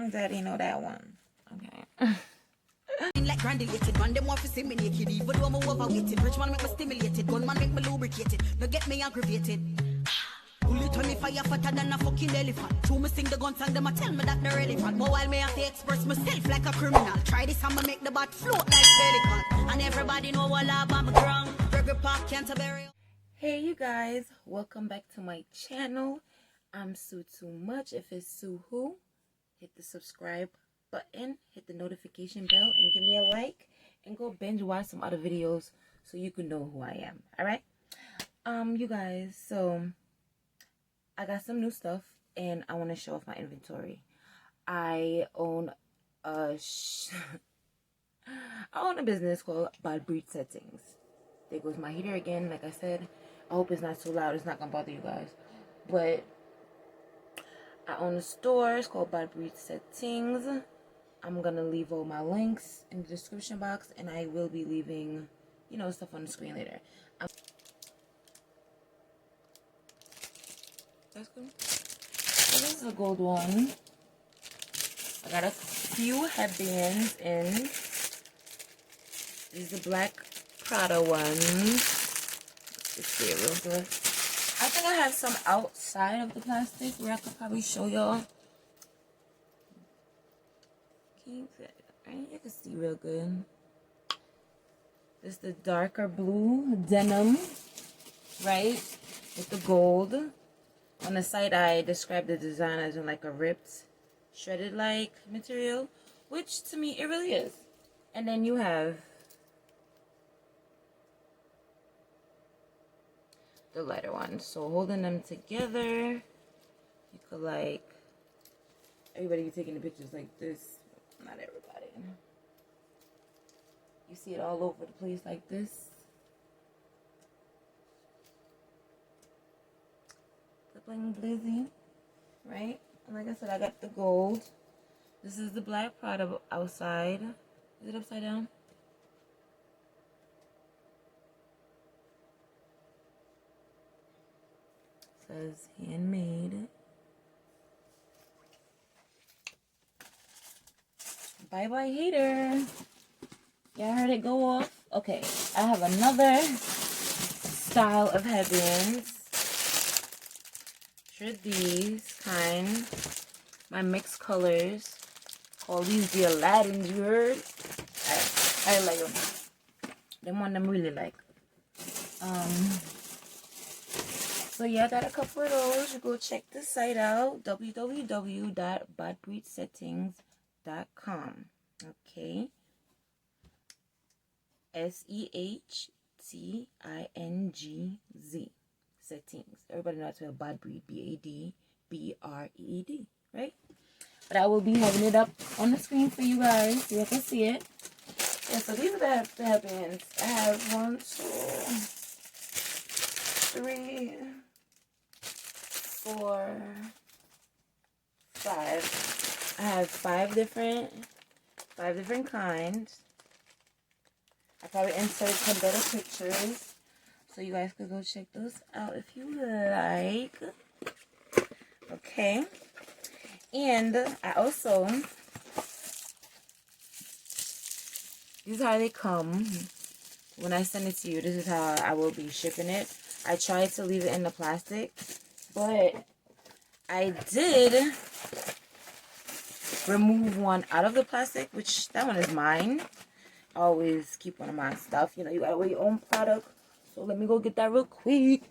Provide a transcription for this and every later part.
Daddy know that one. Okay. Like granulated, man, them want to see me naked. Even though I'm overweighted, rich man make me stimulated, gun man make me lubricated. No get me aggravated. Bullet on me fire fatter than a fucking elephant. True me sing the gun song, them a tell me that they're relevant. But while me have to express myself like a criminal, try this I'ma make the bat float like pelican. And everybody know what love I'm ground. Burger Park, Canterbury. Hey you guys, welcome back to my channel. I'm Sue Too Much. If it's Sue Who, hit the subscribe button, hit the notification bell, and give me a like, and go binge watch some other videos so you can know who I am. All right, you guys, so I got some new stuff and I want to show off my inventory. I own a business called badbreed.sehtingz. There goes my heater again. Like I said, I hope it's not too loud. It's not gonna bother you guys, but I own a store. It's called badbreed.sehtingz. I'm gonna leave all my links in the description box, and I will be leaving, you know, stuff on the screen later. That's good. So this is a gold one. I got a few headbands in. These are the black Prada ones. Let's see it real good. I think I have some outside of the plastic where I could probably show y'all. Can you see it? Right? You can see real good. This is the darker blue denim, right? With the gold. On the side, I described the design as in like a ripped, shredded like material, which to me it really is. And then you have the lighter one. So holding them together, you could like, everybody be taking the pictures like this. Not everybody. You see it all over the place like this. The bling blizzy, right? And like I said, I got the gold. This is the black Prada outside. Is it upside down? Says handmade. Bye bye hater. Yeah, I heard it go off. Okay, I have another style of headbands. Sure, these kind. My mixed colors. Call these the Aladdin, you heard? I like them. Them one them really like. So yeah, I got a couple of those. You go check the site out, www.badbreed.sehtingz.com. Okay. SEHTINGZ. Settings. Everybody knows how to spell bad breed. BADBREED. Right? But I will be having it up on the screen for you guys so you can see it. Yeah, so these are the headbands. I have 1, 2, 3, 4, 5. I have five different kinds. I probably insert some better pictures so you guys could go check those out if you like. Okay. And I also, this is how they come. When I send it to you, this is how I will be shipping it. I tried to leave it in the plastic, but I did remove one out of the plastic, which that one is mine. I always keep one of my stuff. You know, you gotta wear your own product. So let me go get that real quick.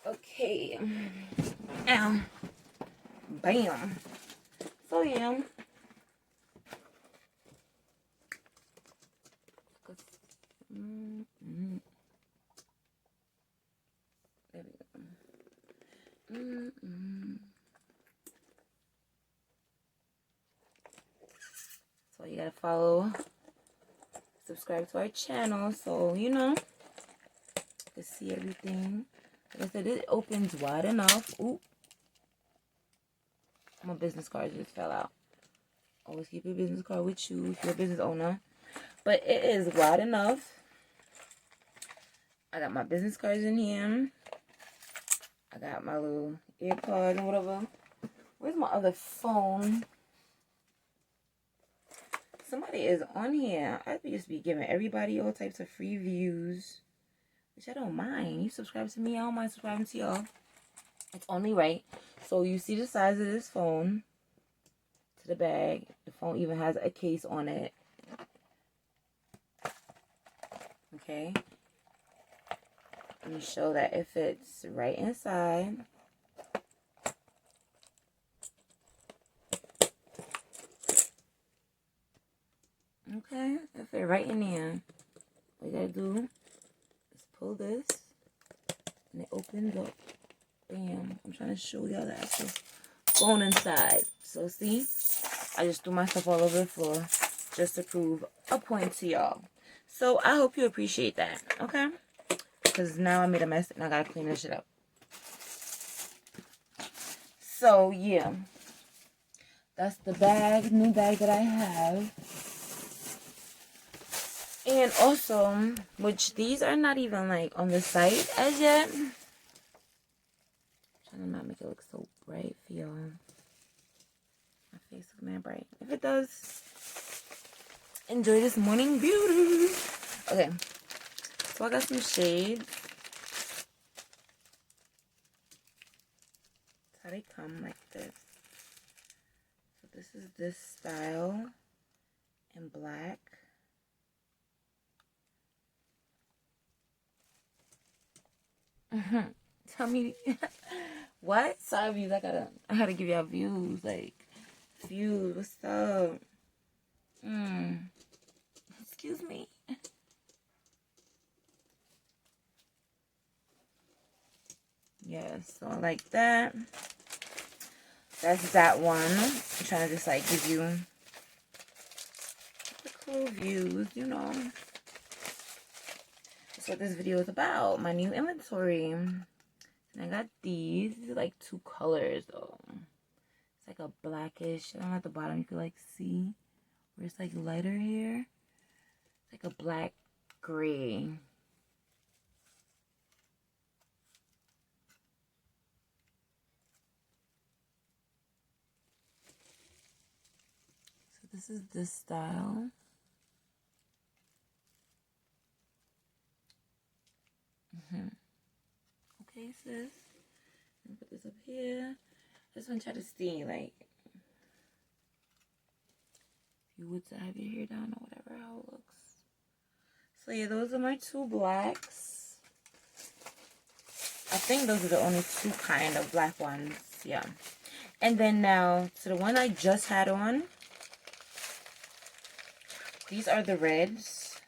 Okay. Bam. So yeah. There we go. So you gotta follow, subscribe to our channel, so you know, to see everything. Like I said, it opens wide enough. Ooh, my business card just fell out. Always keep your business card with you if you're a business owner. But it is wide enough. I got my business cards in here. I got my little ear cards and whatever. Where's my other phone? Somebody is on here. I'd just be giving everybody all types of free views, which I don't mind. You subscribe to me, I don't mind subscribing to y'all. It's only right. So you see the size of this phone to the bag. The phone even has a case on it. Okay. Let me show that it fits right inside. Okay, it fit right in there. All you gotta do is pull this and it opens up. Bam. I'm trying to show y'all the actual phone inside. So see, I just threw my stuff all over the floor just to prove a point to y'all. So I hope you appreciate that, okay? Because now I made a mess and I gotta clean this shit up. So yeah, that's the bag, new bag that I have. And also, which these are not even like on the site as yet. I'm trying to not make it look so bright for y'all. My face looks mad bright. If it does, enjoy this morning beauty. Okay, so I got some shades. That's how they come, like this. So this is this style in black. Tell me what? Sorry, views. I gotta give y'all views. Like views. What's up? Excuse me. Yeah, so like that. That's that one. I'm trying to just like give you the cool views, you know. That's what this video is about. My new inventory. And I got these. These are like two colors though. It's like a blackish. I don't know at the bottom you can like see where it's like lighter here. It's like a black gray. So this is this style. Okay, sis. Put this up here. I just want to try to see, like, if you would to have your hair down or whatever, how it looks. So, yeah, those are my two blacks. I think those are the only two kind of black ones. Yeah. And then now, to the one I just had on. These are the reds.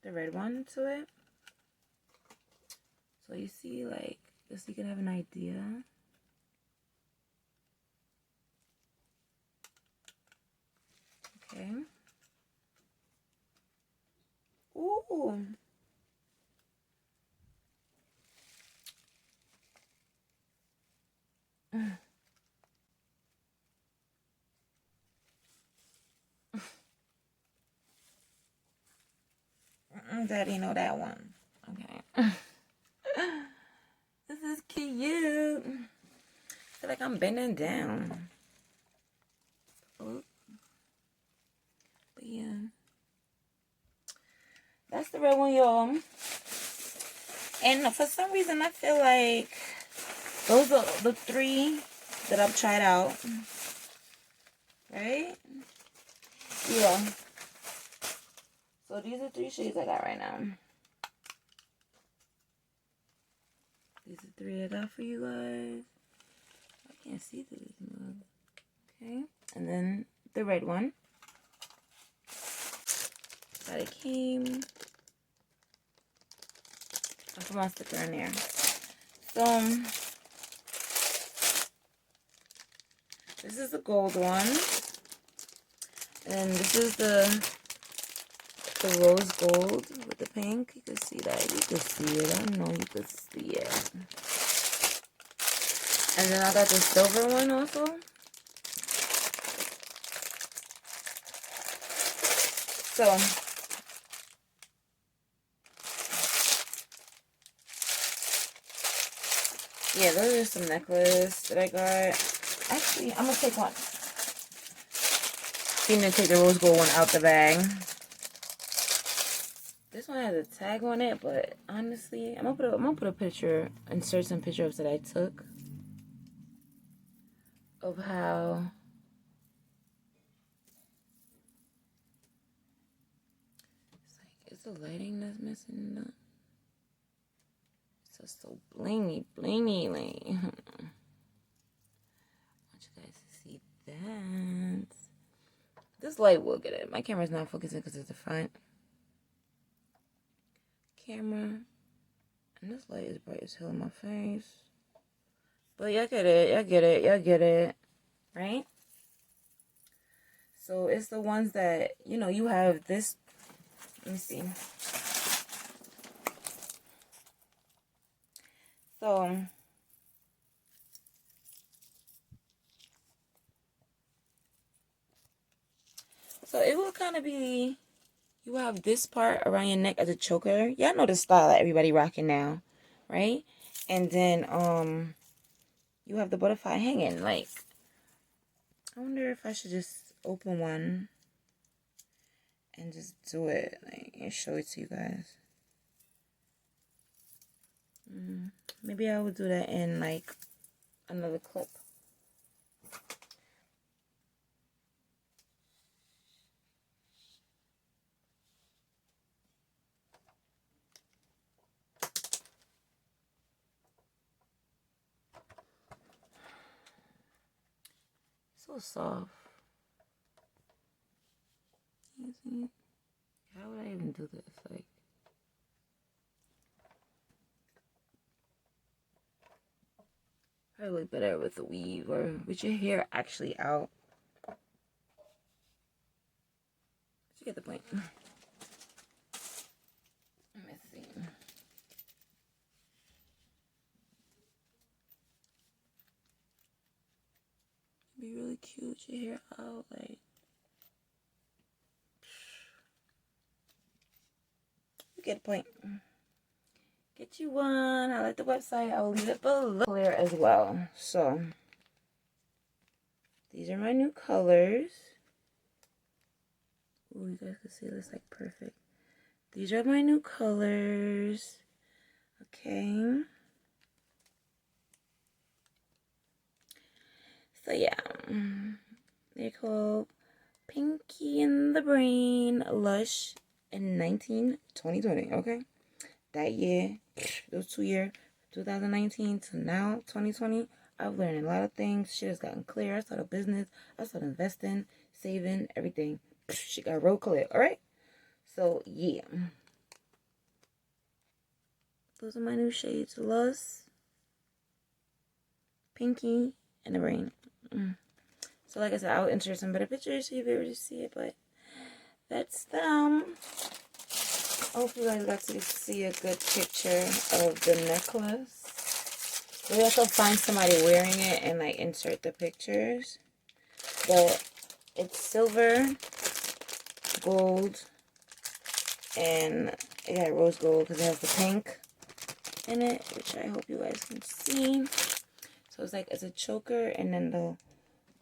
The red one to it. So, you see, like, just so you can have an idea. Okay. Ooh. Daddy know that one. Okay. This is cute. I feel like I'm bending down. Oh. But yeah. That's the red one, y'all. And for some reason, I feel like those are the three that I've tried out. Right? Yeah. So these are three shades I got right now. These are three I got for you guys. I can't see through this mug. Okay. And then the red one. That it came. I'll put my sticker in there. So this is the gold one. And this is the rose gold with the pink. You can see that. You can see it. I know you can see it. And then I got the silver one also. So yeah, those are some necklaces that I got. Actually, I'm gonna take one. I'm gonna take the rose gold one out the bag. This one has a tag on it, but honestly, I'm gonna put a picture, insert some pictures that I took of how it's like. It's the lighting that's messing up. It's just so blingy, blingy, like. I want you guys to see that. This light will get it. My camera's not focusing because it's the front camera. And this light is bright as hell in my face. But y'all get it. Y'all get it. Y'all get it. Right? So it's the ones that, you know, you have this. Let me see. So it will kind of be, you have this part around your neck as a choker. Y'all know the style that everybody rocking now, right? And then you have the butterfly hanging. Like, I wonder if I should just open one and just do it, like, and show it to you guys. Maybe I would do that in like another clip. So soft. How would I even do this? Like, probably look better with a weave or with your hair actually out. You get the point. Let me see. Be really cute. Your hair out, like. You get the point. Get you one. I like the website. I will leave it below there as well. So these are my new colors. Oh, you guys can see this like perfect. These are my new colors. Okay. So yeah, they're called Pinky in the Brain Lush in 2020. Okay, that year, those 2 years, 2019 to now 2020, I've learned a lot of things. Shit has gotten clear. I started a business. I started investing, saving, everything. Shit got real clear. All right. So yeah, those are my new shades: Lush, Pinky, and the Brain. So like I said, I'll insert some better pictures so you'll be able to see it, but that's them. I hope you guys got to see a good picture of the necklace. Maybe I can find somebody wearing it and like insert the pictures. But it's silver, gold, and it got rose gold because it has the pink in it, which I hope you guys can see. So it's like it's a choker, and then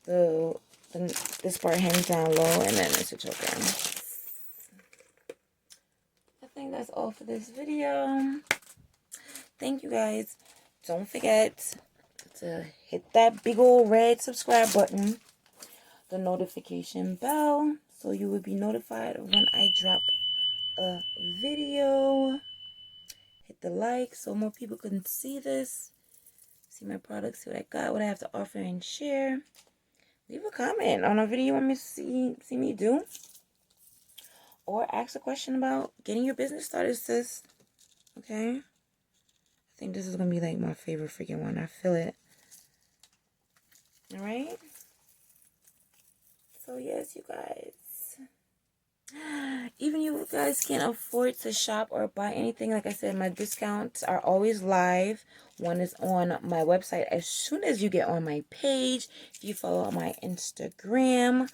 this part hangs down low, and then it's a choker. I think that's all for this video. Thank you guys. Don't forget to hit that big old red subscribe button, the notification bell, so you will be notified when I drop a video. Hit the like so more people can see this, see my products, see what I got, what I have to offer, and share. Leave a comment on a video you want me to see me do, or ask a question about getting your business started, sis. Okay? I think this is gonna be like my favorite freaking one. I feel it. Alright? So yes, you guys. Even you guys can't afford to shop or buy anything, like I said, my discounts are always live. One is on my website as soon as you get on my page. If you follow my Instagram,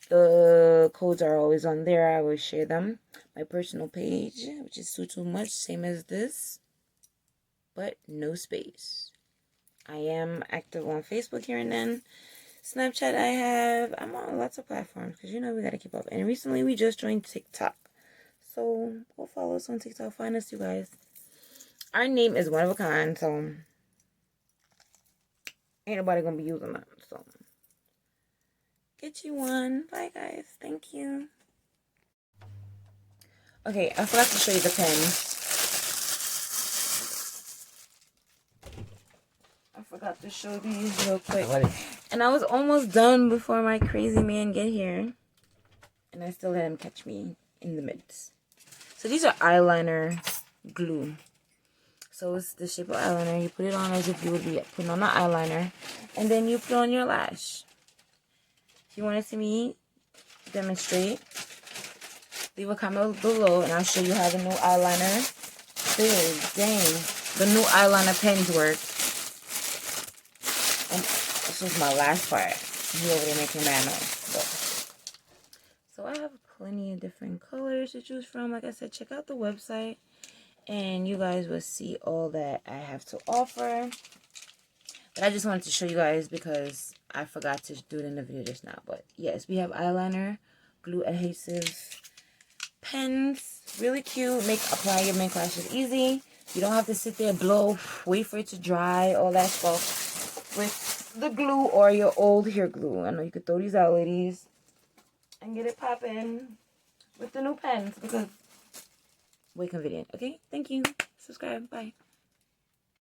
the codes are always on there. I will share them. My personal page, which is Too Much, same as this, but no space. I am active on Facebook here and then. Snapchat I'm on lots of platforms because you know we gotta keep up. And recently we just joined TikTok. So go follow us on TikTok. Find us, you guys. Our name is one of a kind, so ain't nobody gonna be using that. So get you one. Bye guys. Thank you. Okay, I forgot to show you the pens. I forgot to show these real quick. And I was almost done before my crazy man get here. And I still let him catch me in the midst. So these are eyeliner glue. So it's the shape of eyeliner. You put it on as if you would be putting on an eyeliner. And then you put on your lash. If you want to see me demonstrate, leave a comment below and I'll show you how the new eyeliner. Dang. The new eyeliner pens work. And this was my last part. He over there making mad noise. So I have plenty of different colors to choose from. Like I said, check out the website and you guys will see all that I have to offer. But I just wanted to show you guys because I forgot to do it in the video just now. But yes, we have eyeliner, glue adhesive, pens. Really cute. Apply your make lashes easy. You don't have to sit there, blow, wait for it to dry, all that stuff with the glue or your old hair glue. I know you could throw these out, ladies, and get it popping with the new pens because way convenient. Okay, thank you. Subscribe. Bye.